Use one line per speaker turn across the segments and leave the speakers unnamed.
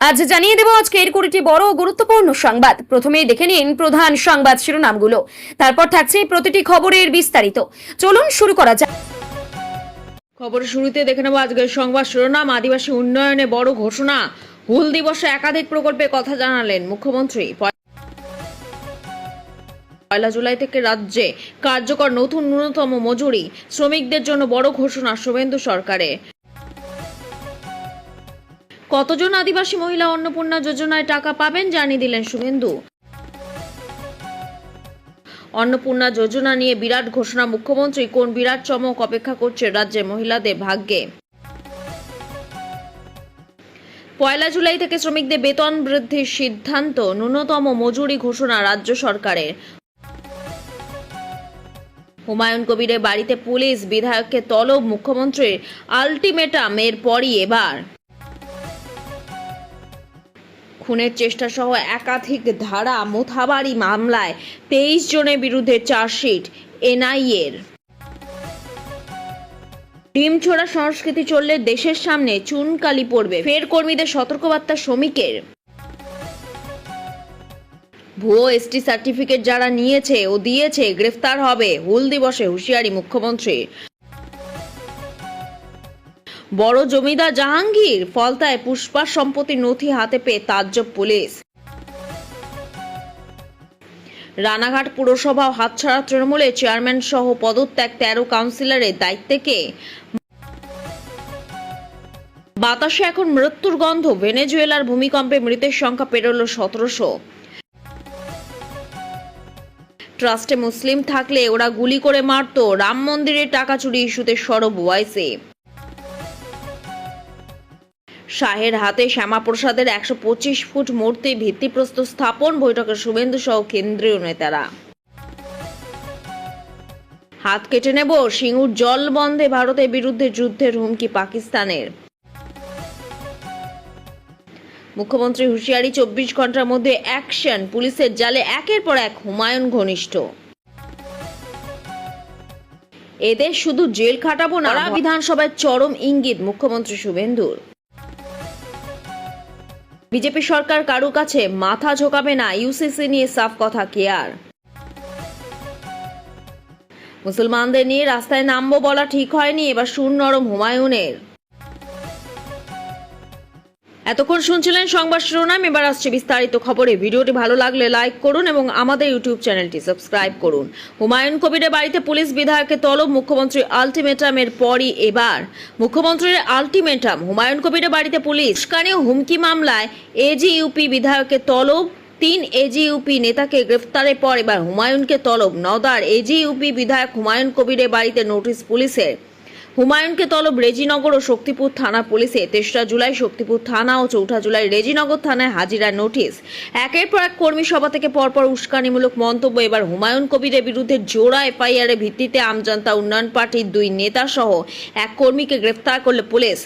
আজ জানিয়ে দেব আজকের কুড়িটি বড় গুরুত্বপূর্ণ সংবাদ। প্রথমেই দেখে নিন প্রধান সংবাদ শিরোনামগুলো, তারপর থাকছে প্রতিটি খবরের বিস্তারিত। চলুন শুরু করা যাক। খবরের শুরুতে দেখে নেব আজকের সংবাদ শিরোনাম। আদিবাসী উন্নয়নে বড় ঘোষণা। হুল দিবসে একাধিক প্রকল্পের কথা জানালেন মুখ্যমন্ত্রী। 1 জুলাই থেকে রাজ্যে কার্যকর নতুন ন্যূনতম মজুরি। শ্রমিকদের জন্য বড় ঘোষণা শুভেন্দু সরকারের। কতজন আদিবাসী মহিলা অন্নপূর্ণা যোজনায় টাকা পাবেন জানিয়ে দিলেন শুভেন্দু। অন্নপূর্ণা যোজনা নিয়ে বিরাট ঘোষণা মুখ্যমন্ত্রী। কোন বিরাট চমক অপেক্ষা করছে রাজ্যের মহিলাদের ভাগ্যে। 1 জুলাই থেকে শ্রমিকদের বেতন বৃদ্ধির সিদ্ধান্ত। ন্যূনতম মজুরি ঘোষণা রাজ্য সরকারের। হুমায়ুন কবিরের বাড়িতে পুলিশ, বিধায়ককে তলব মুখ্যমন্ত্রীর আলটিমেটাম। এরপরই এবার খুনের চেষ্টা সহ একাধিক ধারা মোথাবাড়ি মামলায় 23 জনের বিরুদ্ধে চার্জশিট এনআইএর। ডিমছোড়া সংস্কৃতি চললে দেশের সামনে চুনকালি পড়বে, ফের কর্মীদের সতর্কবার্তা শ্রমিকের। ভুয়ো এসটি সার্টিফিকেট যারা নিয়েছে ও দিয়েছে গ্রেফতার হবে, হুল দিবসে হুঁশিয়ারি মুখ্যমন্ত্রী। বড় জমিদার জাহাঙ্গীর ফলতায় পুষ্পার সম্পত্তির নথি হাতে পেয়ে তাজ্জব পুলিশ। রানাঘাট পুরসভা হাতছাড়া তৃণমূলের চেয়ারম্যান সহ পদত্যাগ 13 কাউন্সিলরের দায়িত্বে। বাতাসে এখন মৃত্যুর গন্ধ। ভেনেজুয়েলার ভূমিকম্পে মৃতের সংখ্যা পেরোল 1700। ট্রাস্টে মুসলিম থাকলে ওরা গুলি করে মারত। রাম মন্দিরের টাকা চুরি ইস্যুতে সরব ওয়াইসি। শাহের হাতে শ্যামাপ্রসাদের 125 ফুট মূর্তি ভিত্তিপ্রস্তর স্থাপন। বৈঠকে শুভেন্দু সহ কেন্দ্রীয় নেতারা। হাত কেটে নেব, সিঙ্গুর জল বন্ধে ভারতের বিরুদ্ধে যুদ্ধের হুমকি পাকিস্তানের। মুখ্যমন্ত্রী হুঁশিয়ারি, 24 ঘন্টার মধ্যে অ্যাকশন। পুলিশের জালে একের পর এক হুমায়ুন ঘনিষ্ঠ। এদের শুধু জেল খাটাবো না, বিধানসভায় চরম ইঙ্গিত মুখ্যমন্ত্রী শুভেন্দুর। বিজেপি সরকার কারো কাছে মাথা ঝোঁকাবে না, ইউসিসি নিয়ে সাফ কথা কেয়ার। মুসলমানদের নিয়ে রাস্তায় নামবো বলা ঠিক হয়নি, এবার সুর নরম হুমায়ুনের। এতক্ষণ শুনছিলেন সংবাদ শিরোনাম, এবার আসছে বিস্তারিত খবরে। ভিডিওটি ভালো লাগলে লাইক করুন এবং আমাদের ইউটিউব চ্যানেলটি সাবস্ক্রাইব করুন। হুমায়ুন কবিরের বাড়িতে পুলিশ, বিধায়ককে তলব মুখ্যমন্ত্রীর আলটিমেটামের পরই এবার মুখ্যমন্ত্রীর আলটিমেটাম। হুমায়ুন কবিরের বাড়িতে পুলিশ, উস্কানি ও হুমকি মামলায় এজিইউপি বিধায়ককে তলব। 3 এজিইউপি নেতাকে গ্রেফতারের পর এবার হুমায়ুনকে তলব। নওদার এজিইউপি বিধায়ক হুমায়ুন কবিরের বাড়িতে নোটিশ পুলিশের। হুমায়ুনকে তলব রেজিনগর ও শক্তিপুর থানা পুলিশে। 3রা জুলাই শক্তিপুর থানা ও 4 জুলাই রেজিনগর থানায় হাজিরার নোটিশ। একের পর এক কর্মী সভা থেকে পরপর উস্কানিমূলক মন্তব্য। এবার হুমায়ুন কবিরের বিরুদ্ধে জোড়া এফআইআরের ভিত্তিতে আমজনতা উন্নয়ন পার্টির 2 নেতা সহ এক কর্মীকে গ্রেফতার করল পুলিশ।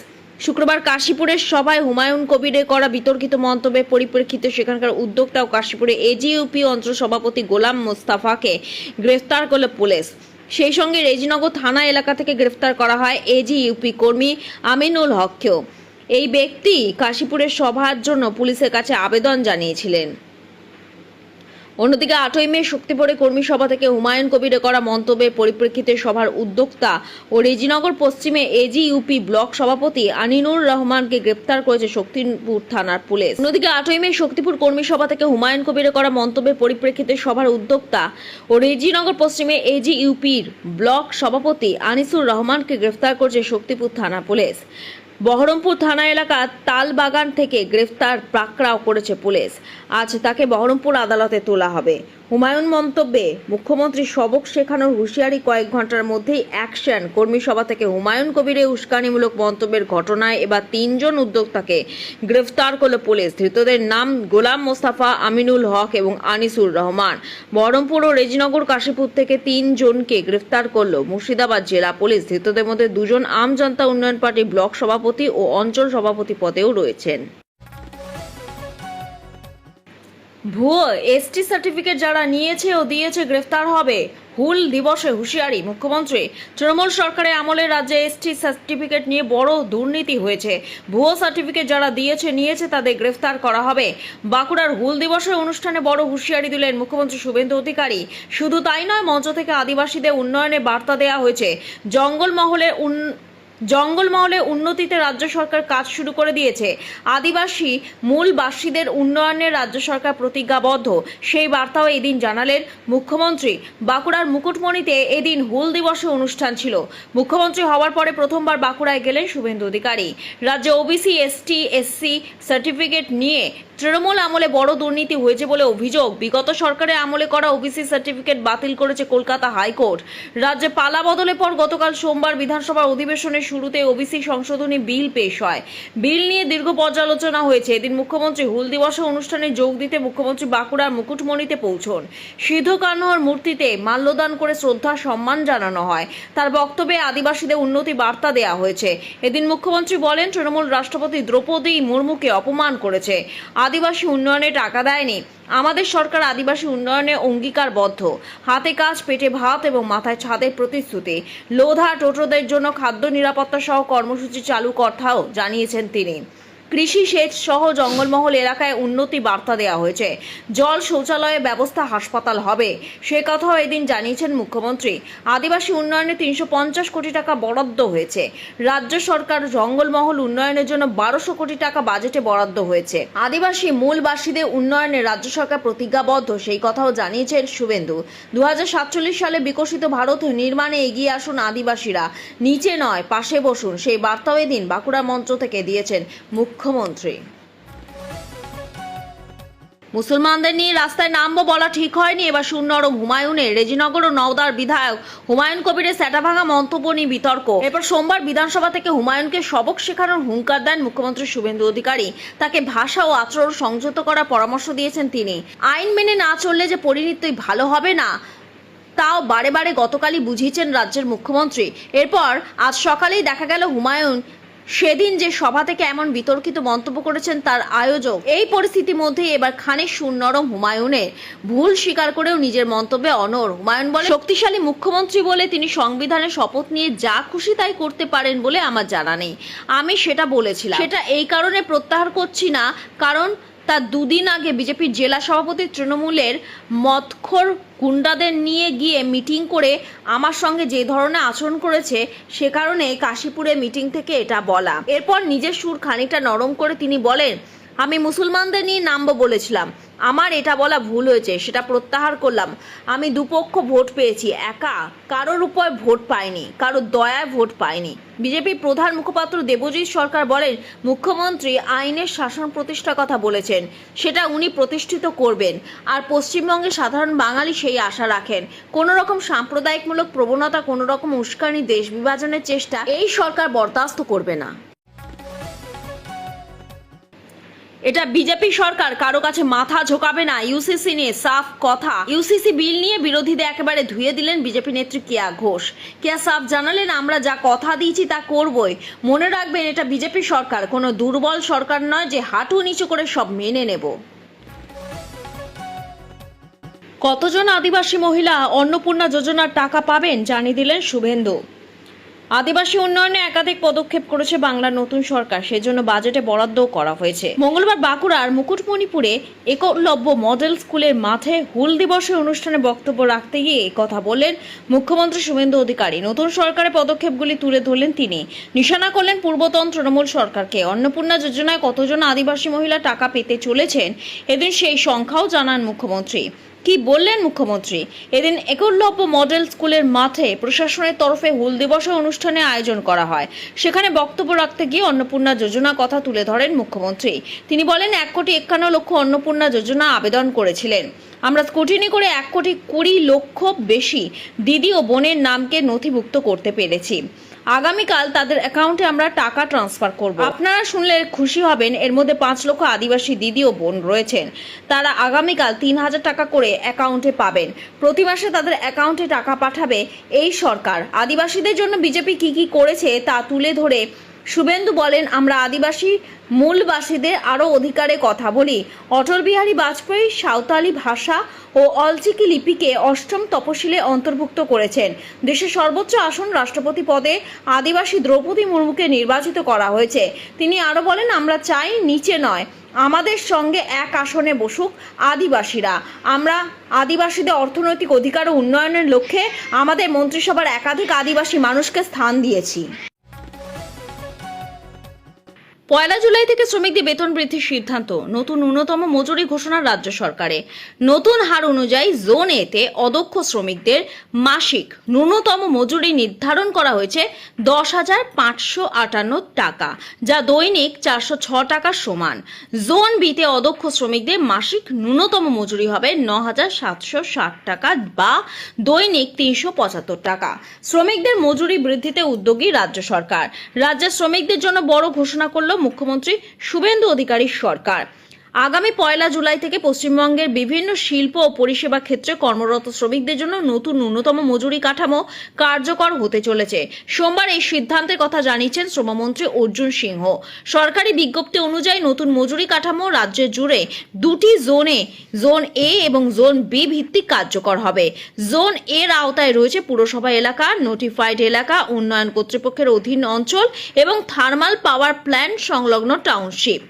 শুক্রবার কাশীপুরের সভায় হুমায়ুন কবিরের করা বিতর্কিত মন্তব্যের পরিপ্রেক্ষিতে সেখানকার উদ্যোক্তা ও কাশীপুরে এজিইউপি অঞ্চল সভাপতি গোলাম মোস্তাফাকে গ্রেফতার করল পুলিশ। সেই সঙ্গে রেজিনগর থানা এলাকা থেকে গ্রেফতার করা হয় এজিইউপি কর্মী আমিনুল হককেও। এই ব্যক্তি কাশীপুরের সভার জন্য পুলিশের কাছে আবেদন জানিয়েছিলেন। অন্যদিকে 8ই মে শক্তিপুরে কর্মী সভা থেকে হুমায়ুন কবিরের করা মন্তব্যের পরিপ্রেক্ষিতে সভার উদ্যোক্তা ও রেজিনগর পশ্চিমে এজিইউপি ব্লক সভাপতি আনিনুর রহমানকে গ্রেফতার করেছে শক্তিপুর থানার পুলিশ। অন্যদিকে 8ই মে শক্তিপুর কর্মী সভা থেকে হুমায়ুন কবিরের করা মন্তব্যের পরিপ্রেক্ষিতে সভার উদ্যোক্তা ও রেজিনগর পশ্চিমে এজিইউপির ব্লক সভাপতি আনিসুর রহমানকে গ্রেফতার করেছে শক্তিপুর থানা পুলিশ। বহরমপুর থানা এলাকার তালবাগান থেকে গ্রেফতার পাকড়াও করেছে পুলিশ। আজ তাকে বহরমপুর আদালতে তোলা হবে। হুমায়ুন মন্তব্যে মুখ্যমন্ত্রী সবক শেখানোর হুঁশিয়ারি, কয়েক ঘন্টার মধ্যেই অ্যাকশন। কর্মী সভা থেকে হুমায়ুন কবিরের উস্কানিমূলক মন্তব্যের ঘটনায় এবার 3 জন উদ্যোক্তাকে গ্রেফতার করল পুলিশ। ধৃতদের নাম গোলাম মোস্তাফা, আমিনুল হক এবং আনিসুর রহমান। বহরমপুর ও রেজিনগর কাশীপুর থেকে 3 জনকে গ্রেফতার করল মুর্শিদাবাদ জেলা পুলিশ। ধৃতদের মধ্যে 2 জন আমজনতা উন্নয়ন পার্টির ব্লক সভাপতি ও অঞ্চল সভাপতি পদেও রয়েছেন। ভুয়ো এসটি সার্টিফিকেট যারা নিয়েছে ও দিয়েছে গ্রেফতার হবে। হুল দিবসে হুঁশিয়ারি মুখ্যমন্ত্রী। তৃণমূল সরকারের আমলে রাজ্যে এসটি সার্টিফিকেট নিয়ে বড় দুর্নীতি হয়েছে। ভুয়ো সার্টিফিকেট যারা নিয়েছে তাদের গ্রেফতার করা হবে। বাঁকুড়ার হুল দিবসের অনুষ্ঠানে বড় হুঁশিয়ারি দিলেন মুখ্যমন্ত্রী শুভেন্দু অধিকারী। শুধু তাই নয়, মঞ্চ থেকে আদিবাসীদের উন্নয়নে বার্তা দেওয়া হয়েছে। জঙ্গলমহলে উন্নতিতে রাজ্য সরকার কাজ শুরু করে দিয়েছে। আদিবাসী মূলবাসীদের উন্নয়নে রাজ্য সরকার প্রতিজ্ঞাবদ্ধ, সেই বার্তাও এদিন জানালেন মুখ্যমন্ত্রী। বাঁকুড়ার মুকুটমণিতে এদিন হুল দিবসে অনুষ্ঠান ছিল। মুখ্যমন্ত্রী হওয়ার পরে প্রথমবার বাঁকুড়ায় গেলেন শুভেন্দু অধিকারী। রাজ্যে ওবিসি এসটি এসসি সার্টিফিকেট নিয়ে তৃণমূল আমলে বড় দুর্নীতি হয়েছে বলে অভিযোগ। বিগত সরকারের আমলে করা ওবিসি সার্টিফিকেট বাতিল করেছে কলকাতা হাইকোর্ট। রাজ্যে পালা বদলের পর গতকাল সোমবার বিধানসভার অধিবেশনের শুরুতে ওবিসি সংশোধনী বিল পেশ হয়। বিল নিয়ে দীর্ঘ পর্যালোচনা হয়েছে। এদিন মুখ্যমন্ত্রী হুল দিবসের অনুষ্ঠানে যোগ দিতে মুখ্যমন্ত্রী বাঁকুড়ার মুকুটমণিতে পৌঁছন। সিধু কানহুর মূর্তিতে মাল্যদান করে শ্রদ্ধা সম্মান জানানো হয়। তার বক্তব্যে আদিবাসীদের উন্নতি বার্তা দেওয়া হয়েছে। এদিন মুখ্যমন্ত্রী বলেন, তৃণমূল রাষ্ট্রপতি দ্রৌপদী মুর্মুকে অপমান করেছে, আদিবাসী উন্নয়নে টাকা দেয়নি। আমাদের সরকার আদিবাসী উন্নয়নে অঙ্গীকারবদ্ধ। হাতে কাজ, পেটে ভাত এবং মাথায় ছাদের প্রতিশ্রুতি। লোধা টোটোদের জন্য খাদ্য নিরাপত্তা সহ কর্মসূচি চালু কথাও জানিয়েছেন তিনি। কৃষি, সেচ সহ জঙ্গলমহল এলাকায় উন্নতি বার্তা দেওয়া হয়েছে। জল, শৌচালয়ের ব্যবস্থা, হাসপাতাল হবে, সে কথাও এদিন জানিয়েছেন মুখ্যমন্ত্রী। আদিবাসী উন্নয়নে 350 কোটি টাকা বরাদ্দ হয়েছে। রাজ্য সরকার জঙ্গলমহল উন্নয়নের জন্য 1200 কোটি টাকা বাজেটে বরাদ্দ হয়েছে। আদিবাসী মূলবাসীদের উন্নয়নে রাজ্য সরকার প্রতিজ্ঞাবদ্ধ, সেই কথাও জানিয়েছেন শুভেন্দু। 2047 সালে বিকশিত ভারত নির্মাণে এগিয়ে আসুন আদিবাসীরা, নিচে নয় পাশে বসুন, সেই বার্তাও এদিন বাঁকুড়া মঞ্চ থেকে দিয়েছেন মুখ্যমন্ত্রী। মুসলমানদের নিয়ে রাস্তায় নামবো বলা ঠিক হয়নি, এবার সুনরম হুমায়ুনের। রেজিনগর ও নওদার বিধায়ক হুমায়ুন কবিরের স্যাটাভাঙা মন্তব্য নিয়ে বিতর্ক। এরপর সোমবার বিধানসভা থেকে হুমায়ুনকে সবক শেখানোর হুঙ্কার দেন মুখ্যমন্ত্রী শুভেন্দু অধিকারী। তাকে ভাষা ও আচরণ সংযত করার পরামর্শ দিয়েছেন তিনি। আইন মেনে না চললে যে পরিণতি ভালো হবে না, তাও বারে বারে গতকালই বুঝিয়েছেন রাজ্যের মুখ্যমন্ত্রী। এরপর আজ সকালেই দেখা গেল হুমায়ুন সেদিন যে সভা থেকে এমন বিতর্কিত মন্তব্য করেছেন তার আয়োজক। এই পরিস্থিতির মধ্যে এবার খানিক সুনরম হুমায়ুনের ভুল স্বীকার করেও নিজের মন্তব্যে অনড়। হুমায়ুন বলে, শক্তিশালী মুখ্যমন্ত্রী বলে তিনি সংবিধানের শপথ নিয়ে যা খুশি তাই করতে পারেন বলে আমার জানা নেই। আমি সেটা বলেছিলাম, সেটা এই কারণে প্রত্যাহার করছি না কারণ তার দুদিন আগে বিজেপির জেলা সভাপতি তৃণমূলের মদখোর গুন্ডাদের নিয়ে গিয়ে মিটিং করে আমার সঙ্গে যে ধরনের আচরণ করেছে, সে কারণে কাশীপুরে মিটিং থেকে এটা বলা। এরপর নিজের সুর খানিকটা নরম করে তিনি বলেন, আমি মুসলমানদের নিয়ে নামবো বলেছিলাম, আমার এটা বলা ভুল হয়েছে, সেটা প্রত্যাহার করলাম। আমি দুপক্ষ ভোট পেয়েছি, একা কারোর উপর ভোট পাইনি, কারোর দয়ায় ভোট পাইনি। বিজেপি প্রধান মুখপাত্র দেবজিৎ সরকার বলেন, মুখ্যমন্ত্রী আইনের শাসন প্রতিষ্ঠার কথা বলেছেন, সেটা উনি প্রতিষ্ঠিত করবেন। আর পশ্চিমবঙ্গে সাধারণ বাঙালি সেই আশা রাখেন। কোনো রকম সাম্প্রদায়িকমূলক প্রবণতা, কোনো রকম উস্কানি, দেশ বিভাজনের চেষ্টা এই সরকার বরদাস্ত করবে না। এটা বিজেপি সরকার কারো কাছে মাথা ঝোকাবে না। ইউসিসি নিয়ে সাফ কথা। ইউসিসি বিল নিয়ে বিরোধীদের একেবারে ধুয়ে দিলেন বিজেপি নেত্রী কেয়া ঘোষ। কেয়া সাফ জানালেন, আমরা যা কথা দিয়েছি তা করবই। মনে রাখবেন, এটা বিজেপি সরকার, কোনো দুর্বল সরকার নয় যে হাঁটু নিচু করে সব মেনে নেব। কতজন আদিবাসী মহিলা অন্নপূর্ণা যোজনার টাকা পাবেন জানিয়ে দিলেন শুভেন্দু। আদিবাসী উন্নয়নে একাধিক পদক্ষেপ করেছে বাংলার নতুন সরকার, সেজন্য বাজেটে বরাদ্দও করা হয়েছে। মঙ্গলবার বাঁকুড়ার মুকুটমণিপুরে একলব্য মডেল স্কুলের মাঠে হুল দিবসের অনুষ্ঠানে বক্তব্য রাখতে গিয়ে কথা বললেন মুখ্যমন্ত্রী শুভেন্দু অধিকারী। নতুন সরকারের পদক্ষেপগুলি তুলে ধরলেন তিনি। নিশানা করলেন পূর্বতন তৃণমূল সরকারকে। অন্নপূর্ণা যোজনায় কতজন আদিবাসী মহিলা টাকা পেতে চলেছেন, এদিন সেই সংখ্যাও জানান মুখ্যমন্ত্রী। কি বললেন মুখ্যমন্ত্রী? এদিন একলব্য মডেল স্কুলের মাঠে প্রশাসনের তরফে হুল দিবসের অনুষ্ঠানে আয়োজন করা হয়। সেখানে বক্তব্য রাখতে গিয়ে অন্নপূর্ণা যোজনা কথা তুলে ধরেন মুখ্যমন্ত্রী। তিনি বলেন, 1,51,00,000 অন্নপূর্ণা যোজনা আবেদন করেছিলেন। আমরা স্কুটিনি করে 1,20,00,000 বেশি দিদি ও বোনের নামকে নথিভুক্ত করতে পেরেছি। আগামীকাল তাদের অ্যাকাউন্টে আমরা টাকা ট্রান্সফার করব। আপনারা শুনলে খুশি হবেন, এর মধ্যে 5 লক্ষ আদিবাসী দিদি ও বোন রয়েছেন। তারা আগামীকাল 3,000 টাকা করে অ্যাকাউন্টে পাবেন। প্রতি মাসে তাদের অ্যাকাউন্টে টাকা পাঠাবে এই সরকার। আদিবাসীদের জন্য বিজেপি কি কি করেছে তা তুলে ধরে শুভেন্দু বলেন, আমরা আদিবাসী মূলবাসীদের আরও অধিকারে কথা বলি। অটল বিহারী বাজপেয়ী সাঁওতালি ভাষা ও অলচিকি লিপিকে অষ্টম তপশিলে অন্তর্ভুক্ত করেছেন। দেশের সর্বোচ্চ আসন রাষ্ট্রপতি পদে আদিবাসী দ্রৌপদী মুর্মুকে নির্বাচিত করা হয়েছে। তিনি আরও বলেন, আমরা চাই নিচে নয়, আমাদের সঙ্গে এক আসনে বসুক আদিবাসীরা। আমরা আদিবাসীদের অর্থনৈতিক অধিকার ও উন্নয়নের লক্ষ্যে আমাদের মন্ত্রিসভার একাধিক আদিবাসী মানুষকে স্থান দিয়েছি। 1 জুলাই থেকে শ্রমিকদের বেতন বৃদ্ধির সিদ্ধান্ত। নতুন ন্যূনতম মজুরি ঘোষণা রাজ্য সরকারে। নতুন হার অনুযায়ী জোন এতে অদক্ষ শ্রমিকদের মাসিক ন্যূনতম মজুরি নির্ধারণ করা হয়েছে 10,558 টাকা, যা দৈনিক 406 টাকার সমান। জোন বিতে অদক্ষ শ্রমিকদের মাসিক ন্যূনতম মজুরি হবে 9,760 টাকা বা দৈনিক 375 টাকা। শ্রমিকদের মজুরি বৃদ্ধিতে উদ্যোগী রাজ্য সরকার। রাজ্যের শ্রমিকদের জন্য বড় ঘোষণা করল মুখ্যমন্ত্রী শুভেন্দু অধিকারীর সরকার। আগামী 1 জুলাই থেকে পশ্চিমবঙ্গের বিভিন্ন শিল্প ও পরিষেবা ক্ষেত্রে কর্মরত শ্রমিকদের জন্য নতুন ন্যূনতম মজুরি কাঠামো কার্যকর হতে চলেছে। সোমবার এই সিদ্ধান্তের কথা জানিয়েছেন শ্রমমন্ত্রী অর্জুন সিংহ। সরকারি বিজ্ঞপ্তি অনুযায়ী নতুন মজুরি কাঠামো রাজ্য জুড়ে 2টি জোনে, জোন এ এবং জোন বি ভিত্তিক কার্যকর হবে। জোন এর আওতায় রয়েছে পুরসভা এলাকা, নোটিফাইড এলাকা, উন্নয়ন কর্তৃপক্ষের অধীন অঞ্চল এবং থার্মাল পাওয়ার প্ল্যান্ট সংলগ্ন টাউনশিপ।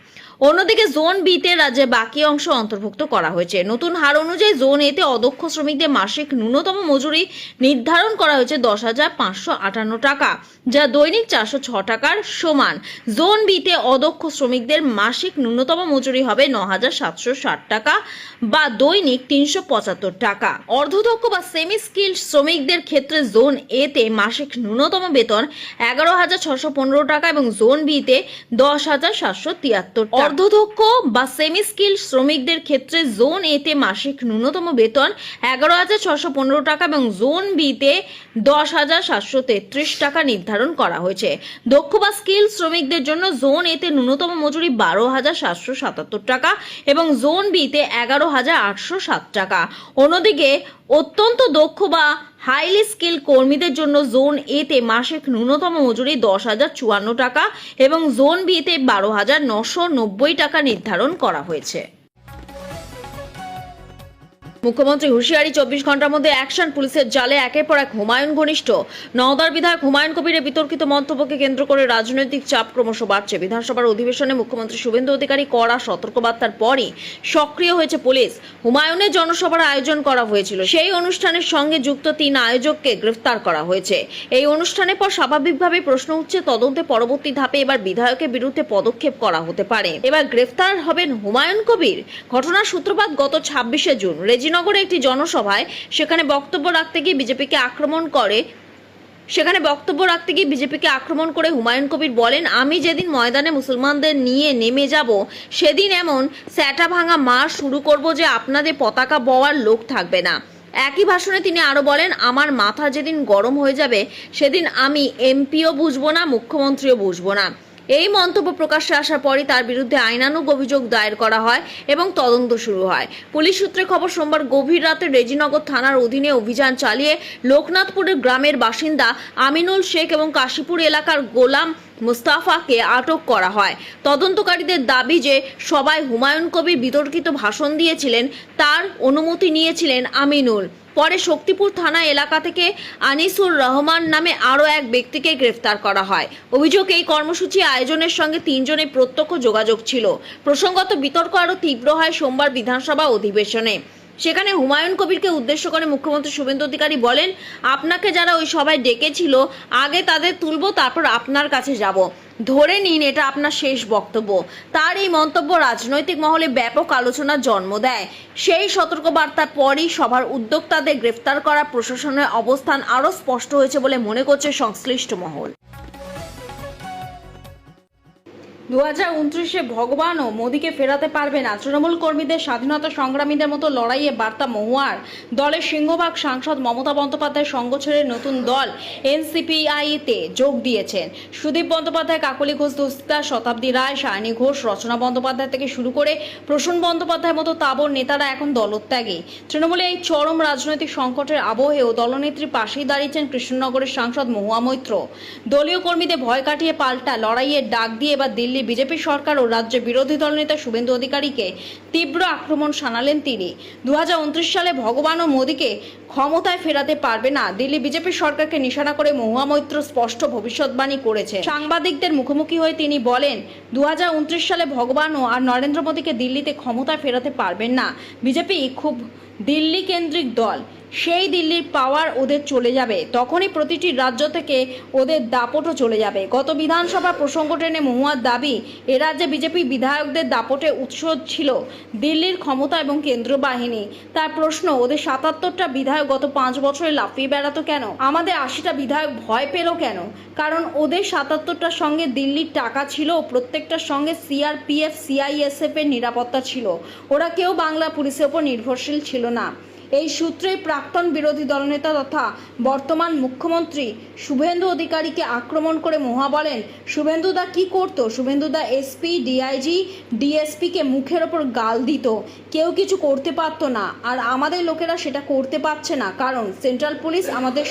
অন্যদিকে জোন বিতে রাজ্যের বাকি অংশ অন্তর্ভুক্ত করা হয়েছে। নতুন হার অনুযায়ী জোন এতে অদক্ষ শ্রমিকদের মাসিক ন্যূনতম মজুরি নির্ধারণ করা হয়েছে 10,558 টাকা, যা দৈনিক 406 টাকার সমান। জোন বিতে অদক্ষ শ্রমিকদের মাসিক ন্যূনতম মজুরি হবে 9,760 টাকা বা দৈনিক 375 টাকা। অর্ধদক্ষ বা সেমি স্কিল্ড শ্রমিকদের ক্ষেত্রে জোন এতে মাসিক ন্যূনতম বেতন 11,615 টাকা এবং জোন বিতে 10,773 টাকা। অর্ধদক্ষ বা সেমি স্কিল্ড শ্রমিকদের ক্ষেত্রে জোন এতে মাসিক ন্যূনতম বেতন 11,615 টাকা এবং জোন বিতে 10,733 টাকা নির্ধারণ করা হয়েছে। দক্ষ বা স্কিল শ্রমিকদের জন্য জোন এতে ন্যূনতম মজুরি 12,777 টাকা এবং জোন বিতে 11,807 টাকা। অন্যদিকে অত্যন্ত দক্ষ বা হাইলি স্কিল কর্মীদের জন্য জোন এতে মাসিক ন্যূনতম মজুরি 10,054 টাকা এবং জোন বিতে 12,990 টাকা নির্ধারণ করা হয়েছে। মুখ্যমন্ত্রী হুঁশিয়ারি, 24 ঘন্টার মধ্যে অ্যাকশন। পুলিশের জালে একের পর এক হুমায়ুন ঘনিষ্ঠ। নওদার বিধায়ক হুমায়ুন কবিরের বিতর্কিত মন্তব্যকে কেন্দ্র করে রাজনৈতিক চাপ ক্রমশ বাড়ছে। বিধানসভার অধিবেশনে মুখ্যমন্ত্রী শুভেন্দু অধিকারী কড়া সতর্কবার্তার পরই সক্রিয় হয়েছে পুলিশ। হুমায়ুনের জনসভার আয়োজন করা হয়েছিল। সেই অনুষ্ঠানের সঙ্গে যুক্ত 3 আয়োজককে গ্রেফতার করা হয়েছে। এই অনুষ্ঠানের পর স্বাভাবিকভাবেই প্রশ্ন উঠছে, তদন্তে পরবর্তী ধাপে এবার বিধায়কের বিরুদ্ধে পদক্ষেপ করা হতে পারে। এবার গ্রেফতার হবেন হুমায়ুন কবির। ঘটনার সূত্রপাত গত 26শে জুন নগরে একটি জনসভায়। সেখানে বক্তব্য রাখতে গিয়ে বিজেপিকে আক্রমণ করে হুমায়ুন কবির বলেন, আমি যেদিন ময়দানে মুসলমানদের নিয়ে নেমে যাব সেদিন এমন স্যাটা ভাঙা মার শুরু করব যে আপনাদের পতাকা বওয়ার লোক থাকবে না। একই ভাষণে তিনি আরো বলেন, আমার মাথা যেদিন গরম হয়ে যাবে সেদিন আমি এমপিও বুঝবো না, মুখ্যমন্ত্রীও বুঝবো না। এই মন্তব্য প্রকাশ্যে আসার পরই তার বিরুদ্ধে আইনানুগ অভিযোগ দায়ের করা হয় এবং তদন্ত শুরু হয়। পুলিশ সূত্রে খবর, সোমবার গভীর রাতে রেজিনগর থানার অধীনে অভিযান চালিয়ে লোকনাথপুরের গ্রামের বাসিন্দা আমিনুল শেখ এবং কাশীপুর এলাকার গোলাম মুস্তাফাকে আটক করা হয়। তদন্তকারীদের দাবি যে সবাই হুমায়ুন কবির বিতর্কিত ভাষণ দিয়েছিলেন, তার অনুমতি নিয়েছিলেন আমিনুল। পরে শক্তিপুর থানা এলাকা থেকে আনিসুর রহমান নামে আরও এক ব্যক্তিকে গ্রেফতার করা হয়। অভিযোগ, এই কর্মসূচি আয়োজনের সঙ্গে 3 জনের প্রত্যক্ষ যোগাযোগ ছিল। প্রসঙ্গত বিতর্ক আরও তীব্র হয় সোমবার বিধানসভা অধিবেশনে। সেখানে হুমায়ুন কবিরকে উদ্দেশ্য করে মুখ্যমন্ত্রী শুভেন্দু অধিকারী বলেন, আপনাকে যারা ওই সভায় ডেকেছিল আগে তাদের তুলব, তারপর আপনার কাছে যাব। ধরে নিন এটা আপনার শেষ বক্তব্য। তার এই মন্তব্য রাজনৈতিক মহলে ব্যাপক আলোচনার জন্ম দেয়। সেই সতর্কবার্তার পরই সভার উদ্যোক্তাদের গ্রেফতার করা প্রশাসনের অবস্থান আরও স্পষ্ট হয়েছে বলে মনে করছে সংশ্লিষ্ট মহল।
2029-এ ভগবানও মোদীকে ফেরাতে পারবে না। তৃণমূল কর্মীদের, স্বাধীনতা সংগ্রামীদের মতো লড়াইয়ে বার্তা মহুয়ার। দলের সিংহভাগ সাংসদ মমতা বন্দ্যোপাধ্যায়ের সঙ্গ ছেড়ে নতুন দল এনসিপিআই-তে যোগ দিয়েছেন। সুদীপ বন্দ্যোপাধ্যায়, কাকলি ঘোষ দস্তিদা, শতাব্দী রায়, সায়নী ঘোষ, রচনা বন্দ্যোপাধ্যায় থেকে শুরু করে প্রসূন বন্দ্যোপাধ্যায়ের মতো তাবড় নেতারা এখন দলত্যাগী। তৃণমূলে এই চরম রাজনৈতিক সংকটের আবহেও দলনেত্রীর পাশেই দাঁড়িয়েছেন কৃষ্ণনগরের সাংসদ মহুয়া মৈত্র। দলীয় কর্মীদের ভয় কাটিয়ে পাল্টা লড়াইয়ের ডাক দিয়ে এবার দিল্লি বিজেপি সরকার ও রাজ্যের বিরোধী দলনেতা শুভেন্দু অধিকারীকে তীব্র আক্রমণ শানালেন তিনি। 2029 সালে ভগবান ও মোদীকে ক্ষমতায় ফেরাতে পারবে না। দিল্লি বিজেপি সরকারকে নিশানা করে মহুয়া মৈত্র স্পষ্ট ভবিষ্যৎবাণী করেছে। সাংবাদিকদের মুখোমুখি হয়ে তিনি বলেন, 2029 সালে ভগবানও আর নরেন্দ্র মোদীকে দিল্লিতে ক্ষমতায় ফেরাতে পারবেন না। বিজেপি খুব দিল্লি কেন্দ্রিক দল, সেই দিল্লির পাওয়ার ওদের চলে যাবে, তখনই প্রতিটি রাজ্য থেকে ওদের দাপটও চলে যাবে। গত বিধানসভা প্রসঙ্গ টেনে মহুয়ার দাবি, এ রাজ্যে বিজেপি বিধায়কদের দাপটে উৎস ছিল দিল্লির ক্ষমতা এবং কেন্দ্রীয় বাহিনী। তার প্রশ্ন, ওদের 77টা বিধায়ক গত 5 বছরে লাফিয়ে বেড়াতো কেন? আমাদের 80টা বিধায়ক ভয় পেল কেন? কারণ ওদের 77টার সঙ্গে দিল্লির টাকা ছিল, প্রত্যেকটার সঙ্গে সিআরপিএফ, সিআইএসএফ এর নিরাপত্তা ছিল। ওরা কেউ বাংলা পুলিশের ওপর নির্ভরশীল ছিল না। এই সূত্রেই প্রাক্তন বিরোধী দলনেতা তথা বর্তমান মুখ্যমন্ত্রী শুভেন্দু অধিকারীকে আক্রমণ করে মহুয়া বলেন, শুভেন্দুদা কি করতো? শুভেন্দুদা এসপি, ডিআইজি, ডিএসপিকে মুখের ওপর গাল দিত, কেউ কিছু করতে পারতো না। আর আমাদের লোকেরা সেটা করতে পারছে না, কারণ সেন্ট্রাল পুলিশ আমাদের